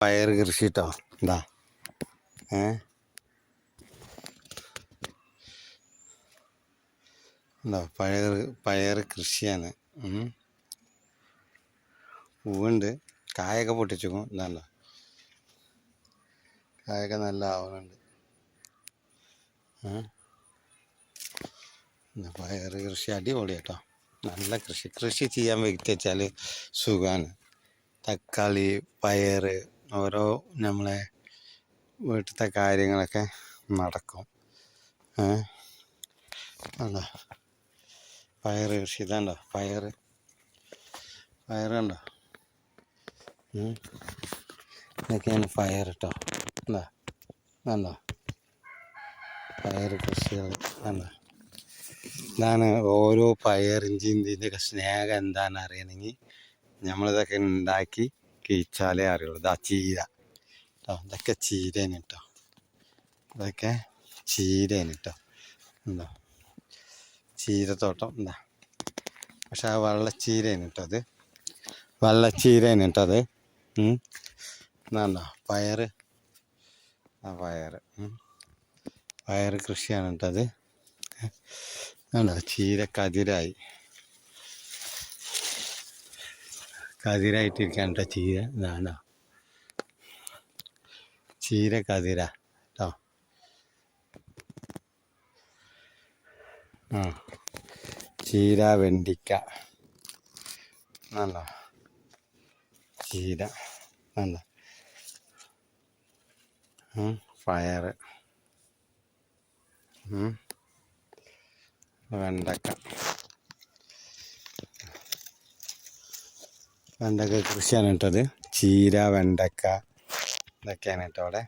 പയർ കൃഷി കേട്ടോ. എന്താ എന്താ പയർ കൃഷിയാണ്. പൂവുണ്ട്, കായൊക്കെ പൊട്ടിച്ചേക്കും. എന്താ കായൊക്കെ നല്ല ആവുന്നുണ്ട്. പയർ കൃഷി അടിപൊളി കേട്ടോ. നല്ല കൃഷി ചെയ്യാൻ വെച്ചാൽ സുഖമാണ്. തക്കാളി, പയർ, ഓരോ നമ്മളെ വീട്ടിലത്തെ കാര്യങ്ങളൊക്കെ നടക്കും. എന്താ പയർ കൃഷി ഇതാണ്ടോ, പയർ കണ്ടോ. ഇതൊക്കെയാണ് പയർ കേട്ടോ. എന്താ കണ്ടോ പയർ കൃഷികൾ കണ്ടോ. ഇതാണ് ഓരോ പയറിൻ്റെയൊക്കെ സ്നേഹം എന്താണെന്ന് അറിയണമെങ്കിൽ നമ്മളിതൊക്കെ ഉണ്ടാക്കി കഴിച്ചാലേ അറിയുള്ളൂ. ഇതാ ചീര കേട്ടോ. ഇതൊക്കെ ചീരയാണ് കേട്ടോ. ഇതൊക്കെ ചീരയാണ് കേട്ടോ. എന്താ ചീരത്തോട്ടം എന്താ. പക്ഷെ ആ വെള്ളച്ചീരയാണ് കേട്ടോ. അത് വെള്ളച്ചീരയാണ് കേട്ടോ. അത് എന്താ പയർ പയർ കൃഷിയാണ് കേട്ടോ. അത് വേണ്ട ചീര കതിരായിട്ടിരിക്കാൻ കേട്ടോ. ചീര ഇതാണോ, ചീര കതിര കേട്ടോ. ചീര, വെണ്ടിക്ക നല്ല ചീര നല്ല പയർ, വെണ്ടക്ക കൃഷിയാണ് കേട്ടത്. ചീര, വെണ്ടക്ക ഇതൊക്കെയാണ് കേട്ടോ അവിടെ.